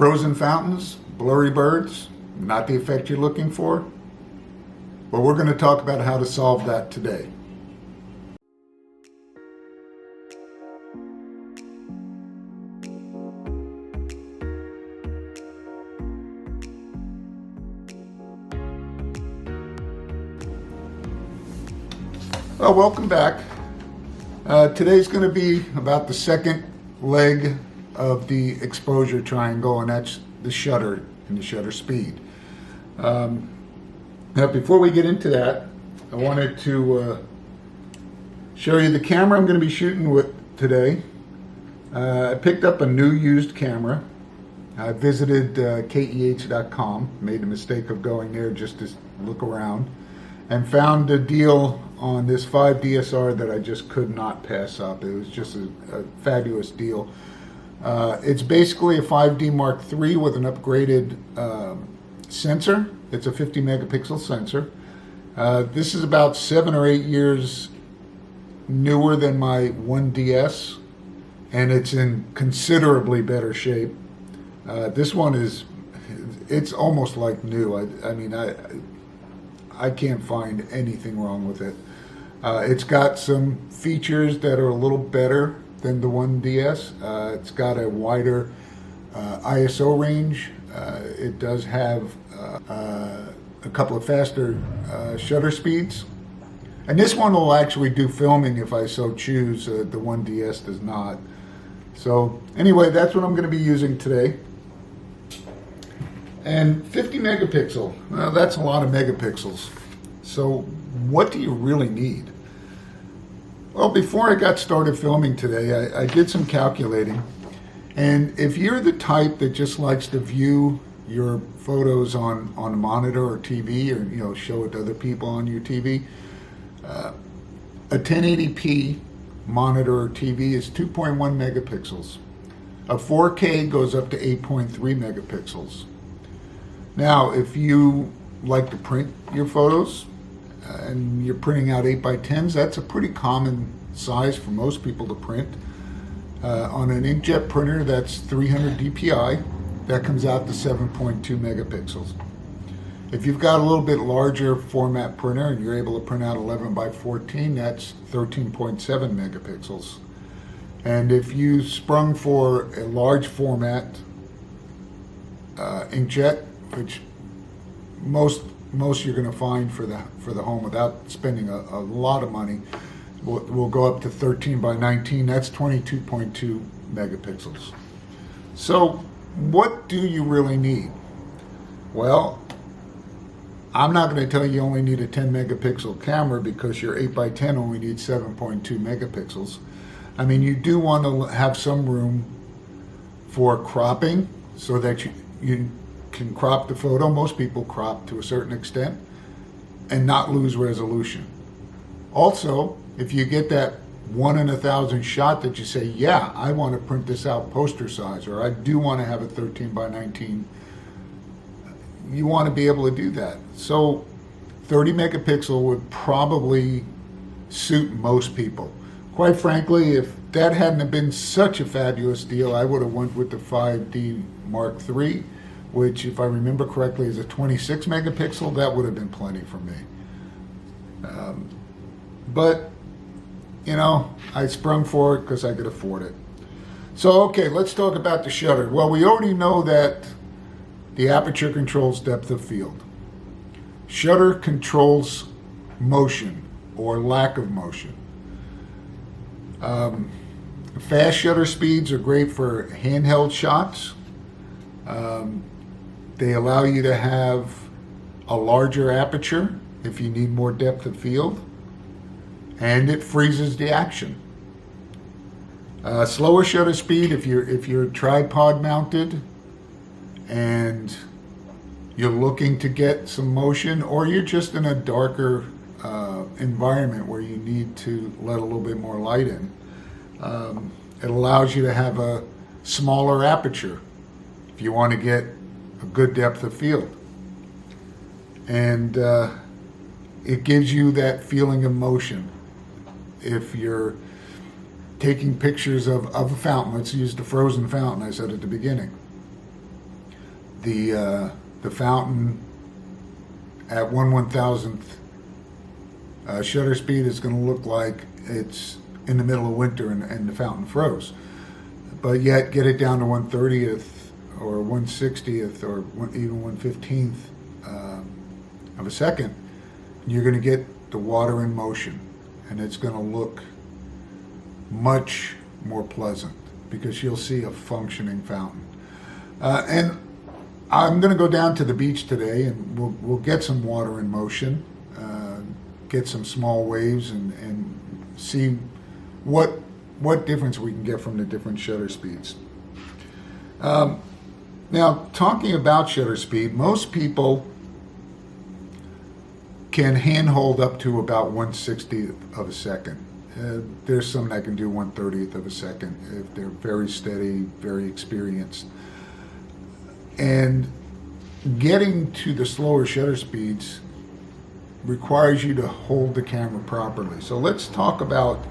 Frozen fountains, blurry birds, not the effect you're looking for? Well, we're going to talk about how to solve that today. Well, welcome back. Today's going to be about the second leg of the exposure triangle, and that's the shutter and the shutter speed. Now, before we get into that, I wanted to show you the camera I'm going to be shooting with today. I picked up a new used camera. I visited KEH.com, made the mistake of going there just to look around, and found a deal on this 5 DSR that I just could not pass up. It was just a fabulous deal. It's basically a 5D Mark III with an upgraded sensor. It's a 50 megapixel sensor. This is about 7 or 8 years newer than my 1DS, and it's in considerably better shape. This one it's almost like new. I mean, I can't find anything wrong with it. It's got some features that are a little better than the 1DS. It's got a wider ISO range. It does have a couple of faster shutter speeds. And this one will actually do filming if I so choose. The 1DS does not. So anyway, that's what I'm going to be using today. And 50 megapixel, well, that's a lot of megapixels. So what do you really need? Well, before I got started filming today, I did some calculating. And if you're the type that just likes to view your photos on a monitor or TV, or show it to other people on your TV, a 1080p monitor or TV is 2.1 megapixels. A 4K goes up to 8.3 megapixels. Now, if you like to print your photos and you're printing out 8x10s, that's a pretty common size for most people to print. On an inkjet printer, that's 300 DPI. That comes out to 7.2 megapixels. If you've got a little bit larger format printer and you're able to print out 11x14, that's 13.7 megapixels. And if you sprung for a large format inkjet, which most you're going to find for the home without spending a lot of money, will go up to 13x19. That's 22.2 megapixels. So what do you really need? Well, I'm not going to tell you only need a 10 megapixel camera, because your 8x10 only needs 7.2 megapixels. I mean, you do want to have some room for cropping so that you can crop the photo. Most people crop to a certain extent and not lose resolution. Also, if you get that 1 in 1,000 shot that you say, yeah, I want to print this out poster size, or I do want to have a 13x19, you want to be able to do that. So 30 megapixel would probably suit most people. Quite frankly, if that hadn't been such a fabulous deal, I would have went with the 5D Mark III, which, if I remember correctly, is a 26 megapixel. That would have been plenty for me. But, I sprung for it because I could afford it. So, okay, let's talk about the shutter. Well, we already know that the aperture controls depth of field. Shutter controls motion or lack of motion. Fast shutter speeds are great for handheld shots. They allow you to have a larger aperture if you need more depth of field, and it freezes the action. Slower shutter speed, if you're tripod mounted and you're looking to get some motion, or you're just in a darker environment where you need to let a little bit more light in, it allows you to have a smaller aperture if you want to get a good depth of field. And it gives you that feeling of motion. If you're taking pictures of a fountain, let's use the frozen fountain I said at the beginning. the fountain at 1/1000th shutter speed is going to look like it's in the middle of winter and the fountain froze. But yet get it down to 1/30th or 1/60th or even 1/15th of a second, you're going to get the water in motion, and it's going to look much more pleasant because you'll see a functioning fountain. And I'm going to go down to the beach today, and we'll get some water in motion, get some small waves, and see what difference we can get from the different shutter speeds. Now, talking about shutter speed, most people can handhold up to about 1/60th of a second. There's some that can do 1/30th of a second if they're very steady, very experienced. And getting to the slower shutter speeds requires you to hold the camera properly. So let's talk about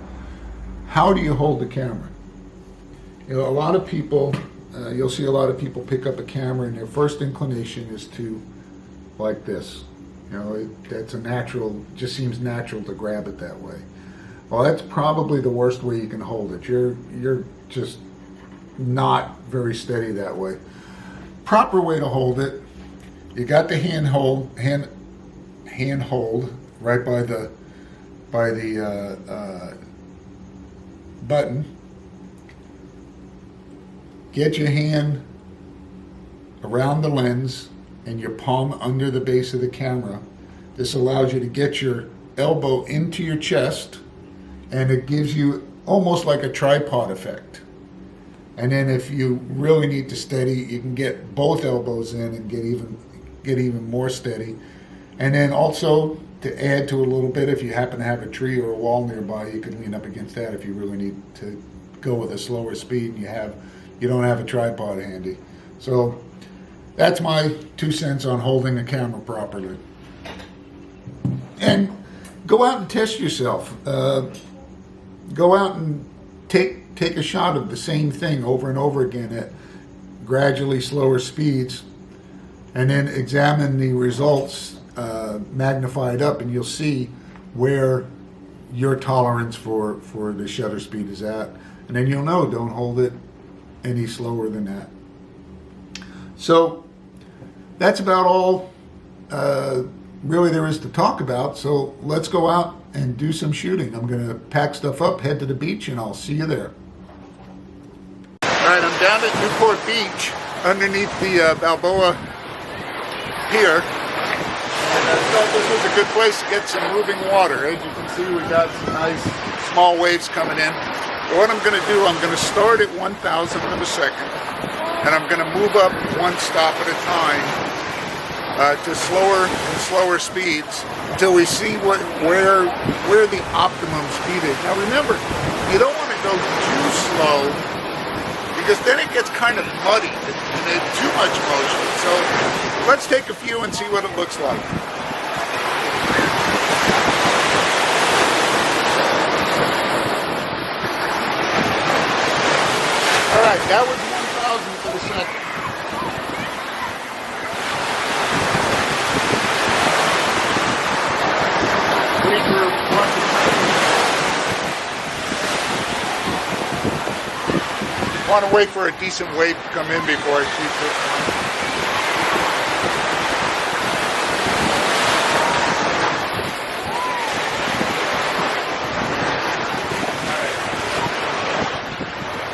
how do you hold the camera. You know, a lot of people, you'll see a lot of people pick up a camera and their first inclination is to like this. You know, that's a natural, just seems natural to grab it that way. Well, that's probably the worst way you can hold it. You're just not very steady that way. Proper way to hold it, you got the hand hold right by the button. Get your hand around the lens and your palm under the base of the camera. This allows you to get your elbow into your chest, and it gives you almost like a tripod effect. And then if you really need to steady, you can get both elbows in and get even more steady. And then also, to add to a little bit, if you happen to have a tree or a wall nearby, you can lean up against that if you really need to go with a slower speed and you don't have a tripod handy. So that's my 2 cents on holding the camera properly. And go out and test yourself. Go out and take a shot of the same thing over and over again at gradually slower speeds, and then examine the results magnified up, and you'll see where your tolerance for the shutter speed is at, and then you'll know don't hold it any slower than that. So that's about all really there is to talk about. So let's go out and do some shooting. I'm going to pack stuff up, head to the beach, and I'll see you there. All right, I'm down at Newport Beach underneath the Balboa Pier. And I thought this was a good place to get some moving water. As you can see, we got some nice small waves coming in. So what I'm going to do, I'm going to start at 1/1000th of a second, and I'm going to move up one stop at a time to slower and slower speeds until we see where the optimum speed is. Now remember, you don't want to go too slow because then it gets kind of muddy and there's too much motion. So let's take a few and see what it looks like. All right, that was 1/1000th of a second. I want to wait for a decent wave to come in before I shoot this one.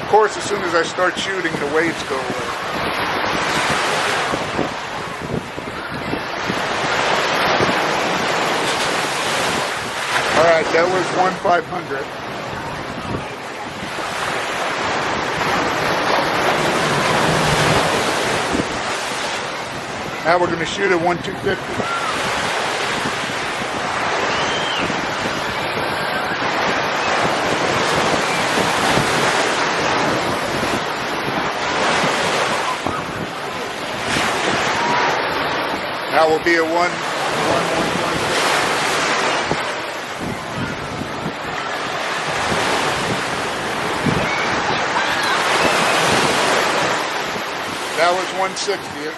Of course, as soon as I start shooting, the waves go away. All right, that was 1/500. Now we're going to shoot at 1/250. Now we'll be at 1/1. That was 1/60th.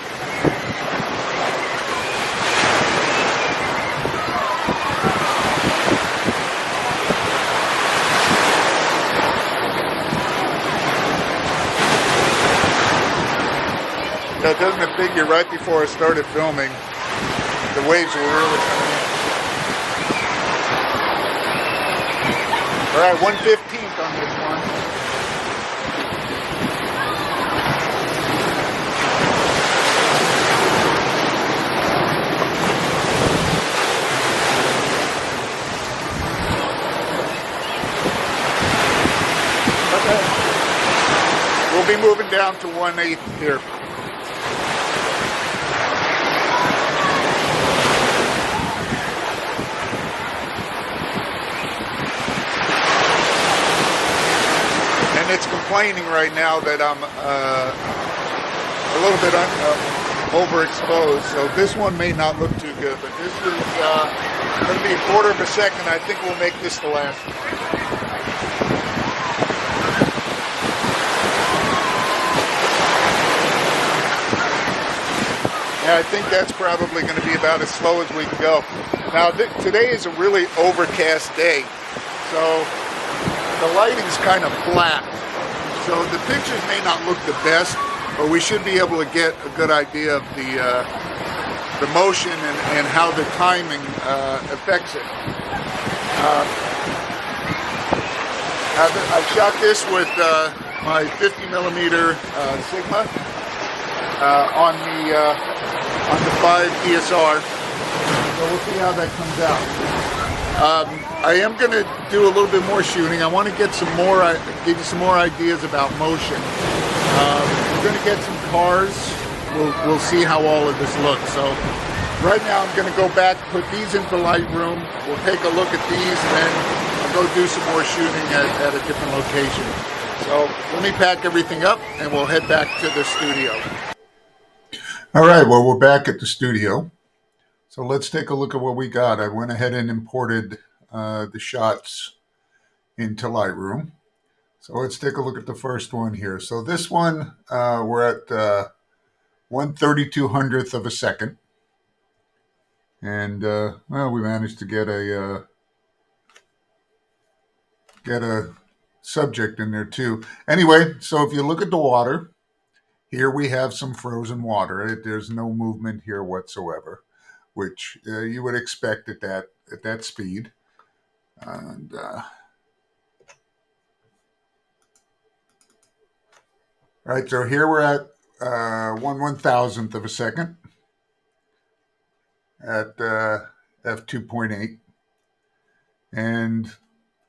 Now, doesn't it figure right before I started filming, the waves were really coming in. All right, 1/15th on this one. We'll be moving down to 1/8 here. And it's complaining right now that I'm a little bit overexposed, so this one may not look too good, but this is going to be a quarter of a second. I think we'll make this the last one. Yeah, I think that's probably going to be about as slow as we can go. Now, today is a really overcast day, so the lighting's kind of flat. So the pictures may not look the best, but we should be able to get a good idea of the motion and how the timing affects it. I shot this with my 50mm Sigma on the 5 DSR, so we'll see how that comes out. I am going to do a little bit more shooting. I want to get some more, give you some more ideas about motion. We're going to get some cars. We'll see how all of this looks. So right now I'm going to go back, put these into Lightroom. We'll take a look at these, and then I'll go do some more shooting at a different location. So let me pack everything up, and we'll head back to the studio. All right, well, we're back at the studio. So let's take a look at what we got. I went ahead and imported the shots into Lightroom. So let's take a look at the first one here. So this one, we're at 1/3200th of a second. And, well, we managed to get a subject in there too. Anyway, so if you look at the water, here we have some frozen water. There's no movement here whatsoever, which you would expect at that speed. And right, so here we're at 1/1000th of a second at f2.8, and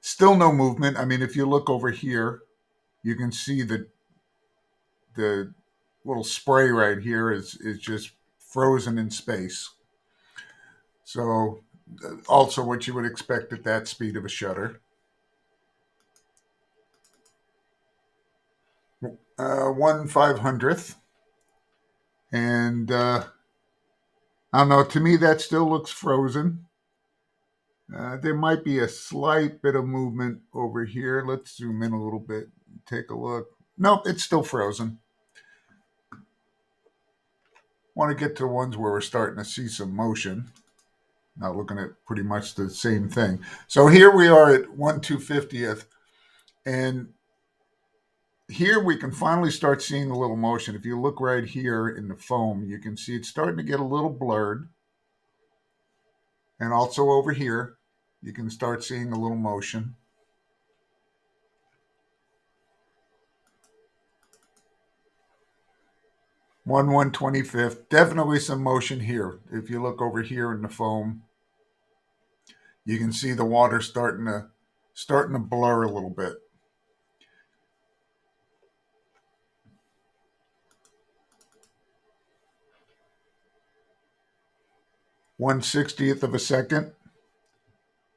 still no movement. I mean, if you look over here, you can see the little spray right here is just frozen in space. So also what you would expect at that speed of a shutter. 1/500th. And I don't know, to me that still looks frozen. There might be a slight bit of movement over here. Let's zoom in a little bit, take a look. Nope, it's still frozen. Want to get to the ones where we're starting to see some motion. Now looking at pretty much the same thing. So here we are at 1/250th, and here we can finally start seeing a little motion. If you look right here in the foam, you can see it's starting to get a little blurred. And also over here, you can start seeing a little motion. One 1/25th, definitely some motion here. If you look over here in the foam, you can see the water starting to blur a little bit. One-60th of a second.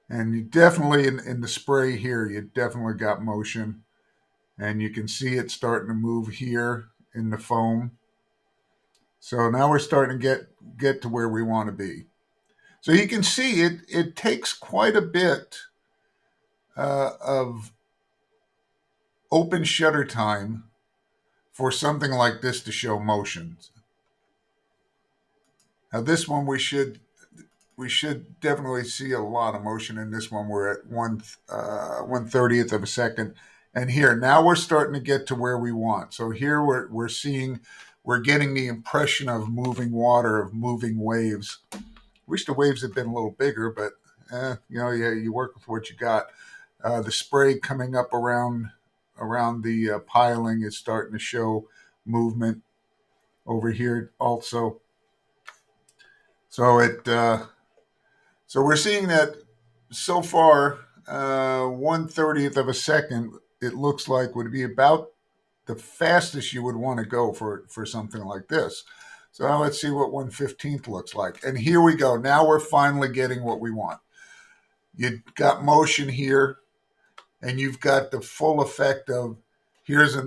And you definitely, in the spray here, you definitely got motion. And you can see it starting to move here in the foam. So now we're starting to get to where we want to be. So you can see it takes quite a bit of open shutter time for something like this to show motion. Now this one we should definitely see a lot of motion in this one. We're at 1/30th of a second. And here, now we're starting to get to where we want. So here we're getting the impression of moving water, of moving waves. Wish the waves had been a little bigger, but yeah, you work with what you got. The spray coming up around the piling is starting to show movement over here also. So so we're seeing that so far, 1/30th of a second, it looks like would be about the fastest you would want to go for something like this. So now let's see what 1/15th looks like. And here we go. Now we're finally getting what we want. You've got motion here, and you've got the full effect of here's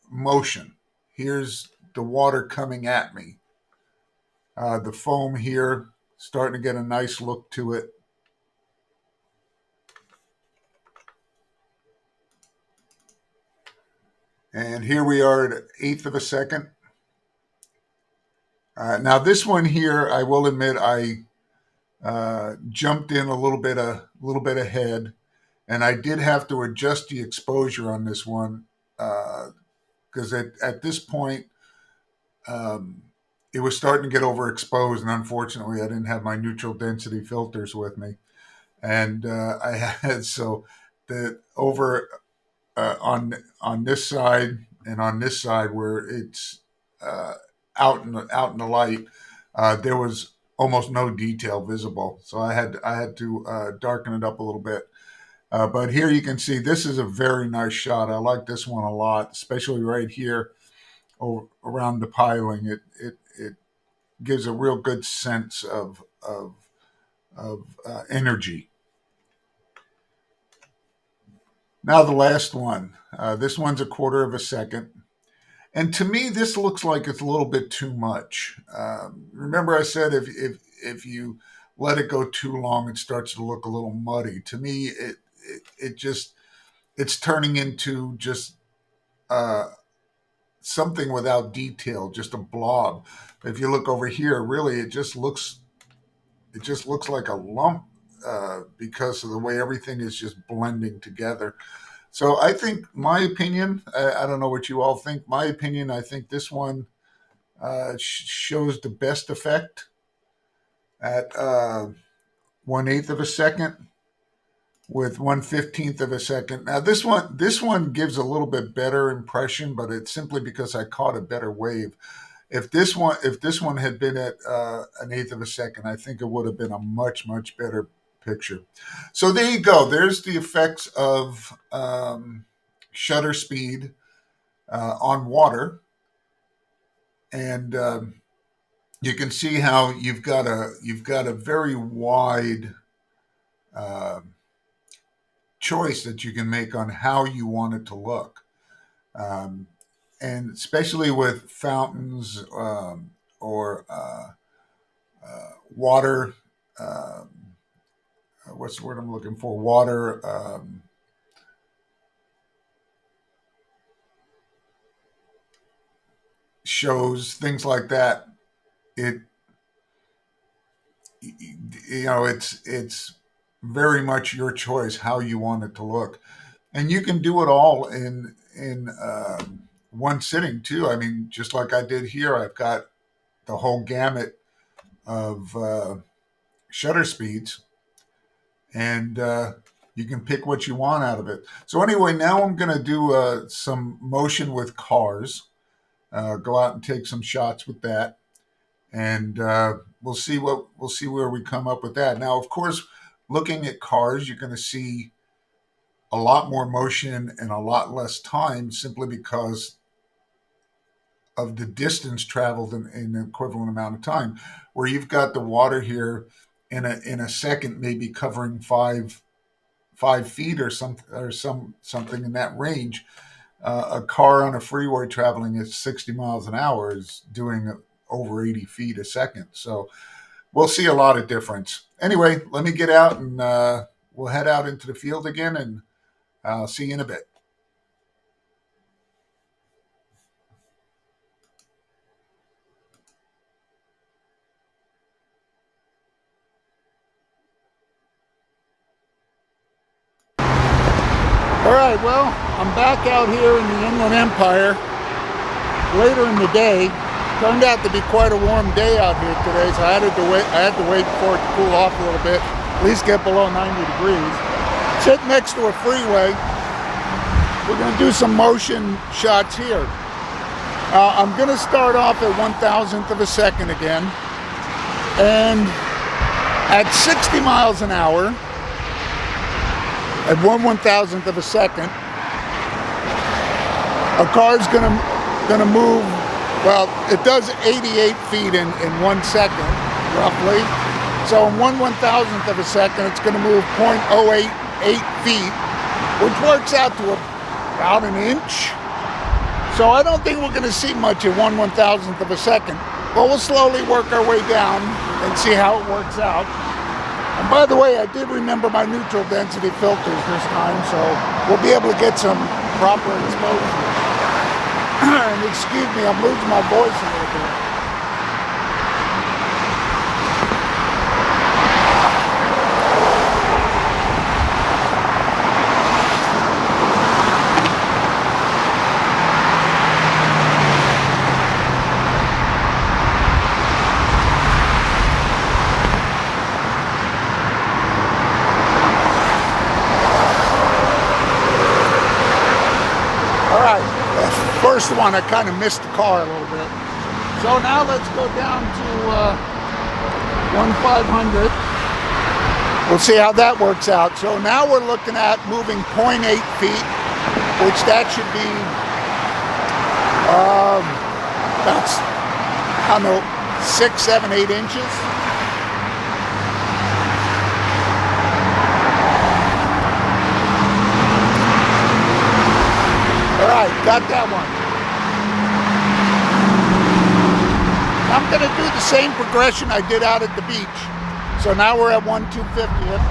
motion. Here's the water coming at me. The foam here starting to get a nice look to it. And here we are at 1/8 of a second. Now this one here, I will admit, I jumped in a little bit ahead, and I did have to adjust the exposure on this one because at this point um, it was starting to get overexposed, and unfortunately, I didn't have my neutral density filters with me, and I had so the over on this side and on this side where it's uh, out in the light, there was almost no detail visible. So I had to darken it up a little bit. But here you can see this is a very nice shot. I like this one a lot, especially right here around the piling. It gives a real good sense of energy. Now the last one. This one's 1/4 of a second. And to me, this looks like it's a little bit too much. Remember, I said if you let it go too long, it starts to look a little muddy. To me, it just it's turning into just uh, something without detail, just a blob. If you look over here, really, it just looks like a lump because of the way everything is just blending together. So I think my opinion, I don't know what you all think. My opinion, I think this one shows the best effect at 1/8 of a second with 1/15th of a second. Now this one gives a little bit better impression, but it's simply because I caught a better wave. If this one had been at 1/8 of a second, I think it would have been a much better picture. So there you go. There's the effects of shutter speed on water, and you can see how you've got a very wide uh, choice that you can make on how you want it to look, um, and especially with fountains or water. What's the word I'm looking for? Water shows, things like that. It it's very much your choice how you want it to look, and you can do it all in one sitting too. I mean, just like I did here, I've got the whole gamut of shutter speeds, and you can pick what you want out of it. So anyway, now I'm going to do some motion with cars. Go out and take some shots with that, and we'll see where we come up with that. Now, of course, looking at cars, you're going to see a lot more motion and a lot less time simply because of the distance traveled in an equivalent amount of time. Where you've got the water here in a second, maybe covering 5 feet or something in that range. A car on a freeway traveling at 60 miles an hour is doing over 80 feet a second. So we'll see a lot of difference. Anyway, let me get out and we'll head out into the field again, and I'll see you in a bit. Alright, well, I'm back out here in the Inland Empire later in the day. Turned out to be quite a warm day out here today, so I had to wait for it to cool off a little bit, at least get below 90 degrees. Sitting next to a freeway. We're going to do some motion shots here. I'm going to start off at 1,000th of a second again. And at 60 miles an hour, at 1/1000th of a second, a car's gonna move. Well, it does 88 feet in 1 second, roughly. So in 1/1000th of a second, it's gonna move 0.088 feet, which works out to about an inch. So I don't think we're gonna see much at 1/1000th of a second, but we'll slowly work our way down and see how it works out. And by the way, I did remember my neutral density filters this time, so we'll be able to get some proper exposure. And excuse me, I'm losing my voice a little bit. First one, I kind of missed the car a little bit. So now let's go down to 1/500. We'll see how that works out. So now we're looking at moving 0.8 feet, which that should be, that's, I don't know, 6, 7, 8 inches. Alright, got that one. I'm going to do the same progression I did out at the beach. So now we're at 1/250th.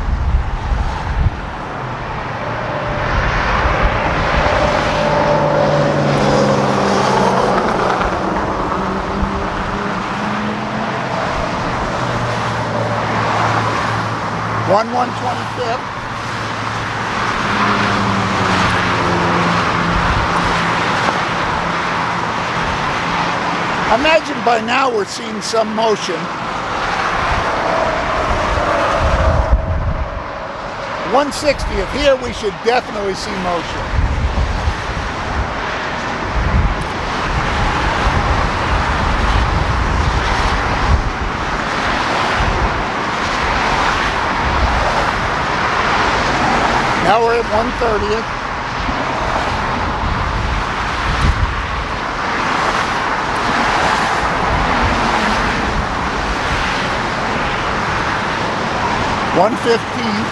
One 1/25th. I imagine by now we're seeing some motion. 1/60th. Here we should definitely see motion. Now we're at 1/30th. $1.15.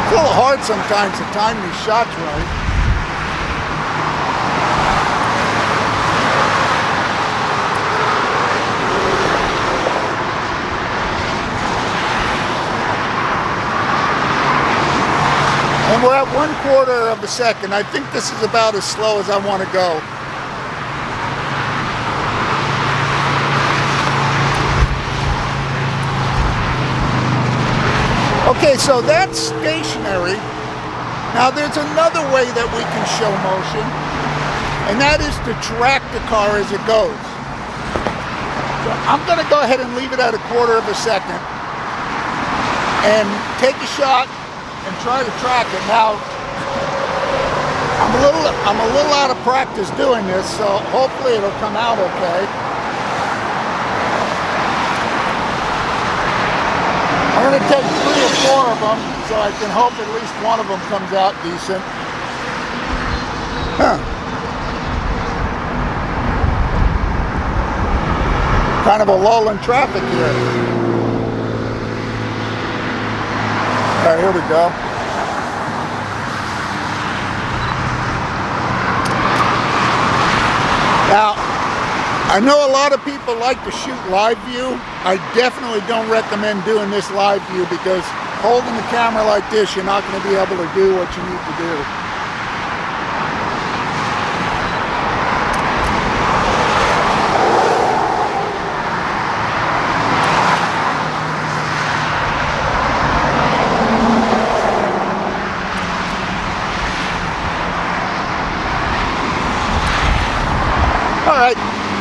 It's a little hard sometimes to time these shots right. And we're at 1/4 of a second. I think this is about as slow as I want to go. Okay, so that's stationary. Now there's another way that we can show motion, and that is to track the car as it goes. So I'm going to go ahead and leave it at 1/4 of a second and take a shot and try to track it. Now, I'm a little out of practice doing this, so hopefully it'll come out okay. I'm going to take 3 or 4 of them, so I can hope at least one of them comes out decent. Kind of a lull in traffic here. All right, here we go. Now, I know a lot of people like to shoot live view. I definitely don't recommend doing this live view because holding the camera like this, you're not going to be able to do what you need to do.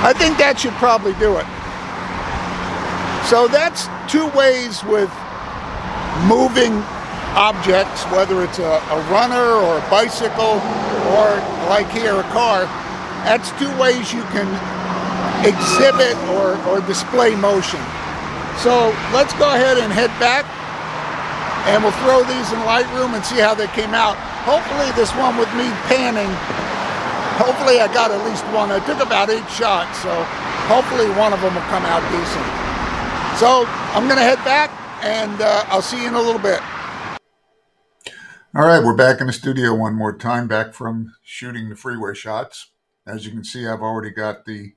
I think that should probably do it. So that's two ways with moving objects, whether it's a runner or a bicycle or, like here, a car. That's two ways you can exhibit or display motion. So let's go ahead and head back, and we'll throw these in Lightroom and see how they came out. Hopefully this one with me panning, hopefully I got at least one. I took about 8 shots, so hopefully one of them will come out decent. So I'm going to head back, and I'll see you in a little bit. All right, we're back in the studio one more time, back from shooting the freeway shots. As you can see, I've already got the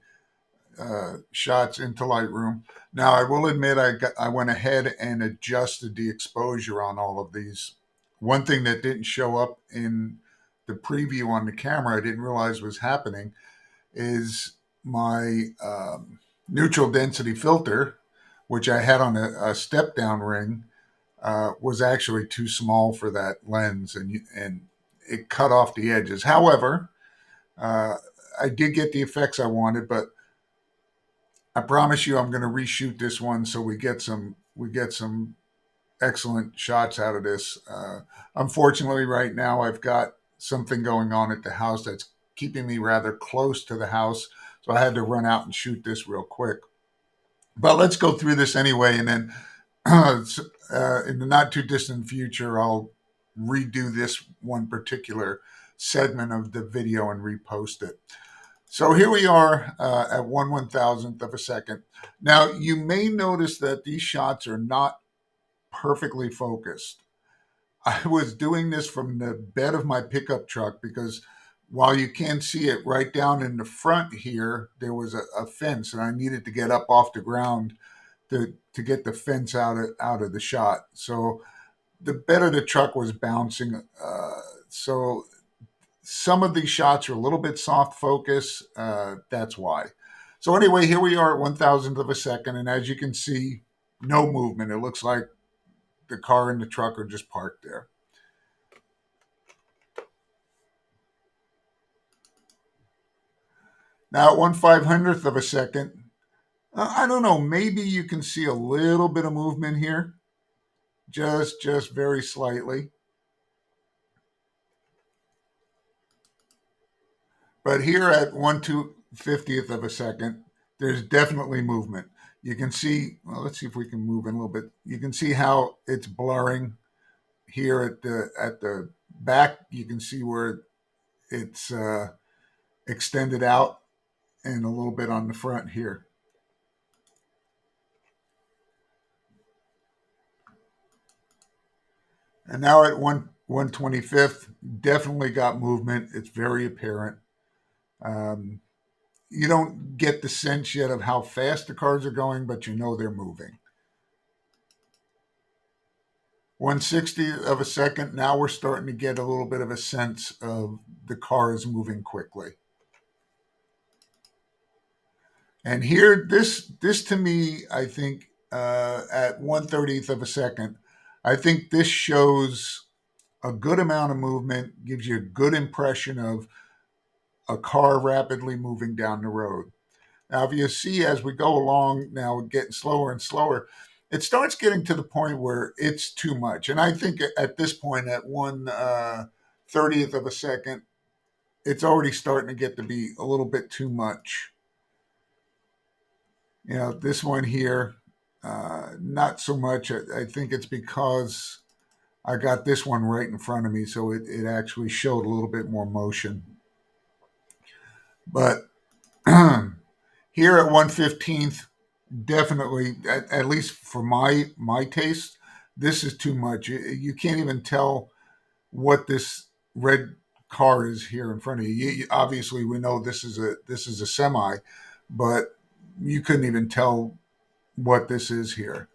shots into Lightroom. Now, I will admit I went ahead and adjusted the exposure on all of these. One thing that didn't show up in the preview on the camera, I didn't realize was happening, is my neutral density filter, which I had on a step-down ring, was actually too small for that lens, and it cut off the edges. However, I did get the effects I wanted, but I promise you I'm going to reshoot this one so we get some excellent shots out of this. Unfortunately, right now I've got something going on at the house that's keeping me rather close to the house, so I had to run out and shoot this real quick. But let's go through this anyway, and then in the not too distant future, I'll redo this one particular segment of the video and repost it. So here we are at 1/1000th of a second. Now, you may notice that these shots are not perfectly focused. I was doing this from the bed of my pickup truck because while you can't see it right down in the front here, there was a fence, and I needed to get up off the ground to get the fence out of the shot. So the bed of the truck was bouncing. So some of these shots are a little bit soft focus. That's why. So anyway, here we are at 1/1000th of a second, and as you can see, no movement. It looks like the car and the truck are just parked there. Now at 1/500th of a second, I don't know, maybe you can see a little bit of movement here, just very slightly. But here at 1/250th of a second, there's definitely movement. You can see, well, let's see if we can move in a little bit. You can see how it's blurring here at the back. You can see where it's extended out, and a little bit on the front here. And now at 1/25th, definitely got movement. It's very apparent. You don't get the sense yet of how fast the cars are going, but you know they're moving. 1/60th of a second, now we're starting to get a little bit of a sense of the car is moving quickly. And here, this to me, I think at 1/30th of a second, I think this shows a good amount of movement, gives you a good impression of a car rapidly moving down the road. Now, if you see as we go along, now we're getting slower and slower, it starts getting to the point where it's too much. And I think at this point, at 1/30th of a second, it's already starting to get to be a little bit too much. You know, this one here, not so much. I think it's because I got this one right in front of me, so it actually showed a little bit more motion. But here at 1/15th, definitely, at least for my taste, this is too much. You can't even tell what this red car is here in front of you. Obviously, we know this is a semi, but you couldn't even tell what this is here.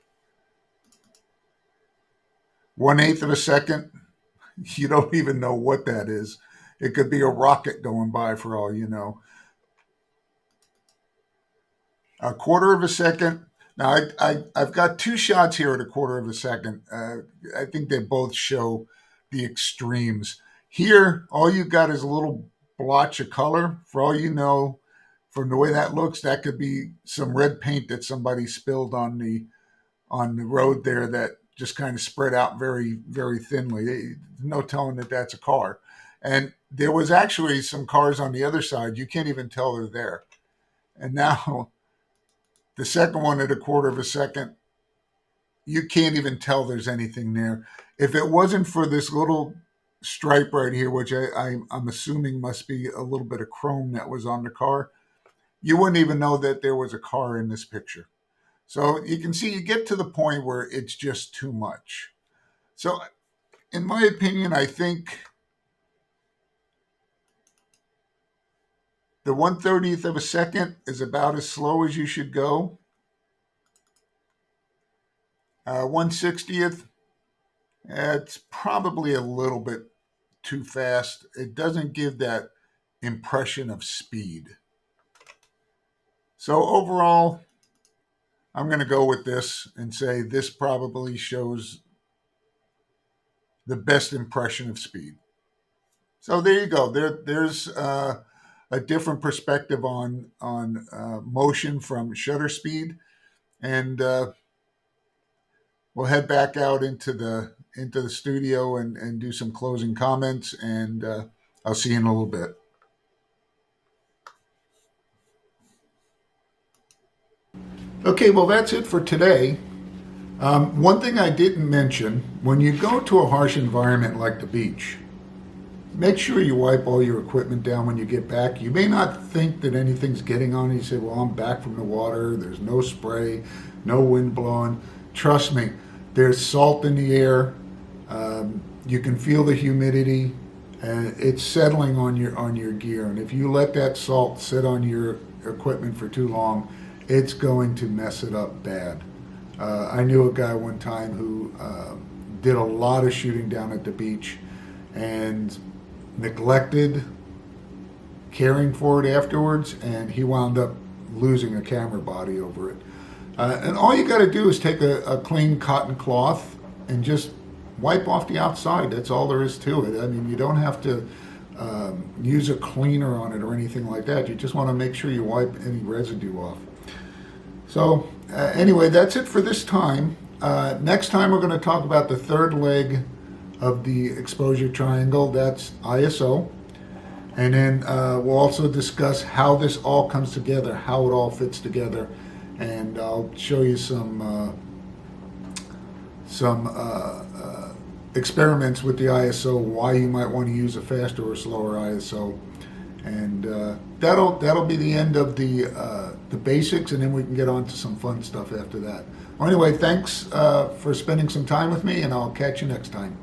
1/8 of a second, you don't even know what that is. It could be a rocket going by for all you know. 1/4 of a second. Now I've got two shots here at 1/4 of a second. I think they both show the extremes. Here, all you got is a little blotch of color. For all you know, from the way that looks, that could be some red paint that somebody spilled on the road there that just kind of spread out very, very thinly. No telling that that's a car. And there was actually some cars on the other side. You can't even tell they're there. And now the second one at a quarter of a second, you can't even tell there's anything there. If it wasn't for this little stripe right here, which I'm assuming must be a little bit of chrome that was on the car, you wouldn't even know that there was a car in this picture. So you can see you get to the point where it's just too much. So in my opinion, I think the 1/30th of a second is about as slow as you should go. 1/60th, it's probably a little bit too fast. It doesn't give that impression of speed. So overall, I'm going to go with this and say this probably shows the best impression of speed. So there you go. There's a different perspective on motion from shutter speed, and we'll head back out into the studio and do some closing comments, and I'll see you in a little bit. Okay, well, that's it for today. One thing I didn't mention, when you go to a harsh environment like the beach, make sure you wipe all your equipment down when you get back. You may not think that anything's getting on you. You say, well, I'm back from the water. There's no spray, no wind blowing. Trust me, there's salt in the air. You can feel the humidity. It's settling on your gear. And if you let that salt sit on your equipment for too long, it's going to mess it up bad. I knew a guy one time who did a lot of shooting down at the beach and neglected caring for it afterwards, and he wound up losing a camera body over it. And all you got to do is take a clean cotton cloth and just wipe off the outside. That's all there is to it. I mean, you don't have to use a cleaner on it or anything like that. You just want to make sure you wipe any residue off. So anyway, that's it for this time. Next time we're going to talk about the third leg of the exposure triangle. That's ISO. And then we'll also discuss how this all comes together, how it all fits together. And I'll show you some experiments with the ISO, why you might want to use a faster or slower ISO. And that'll be the end of the basics, and then we can get on to some fun stuff after that. Well, anyway, thanks for spending some time with me, and I'll catch you next time.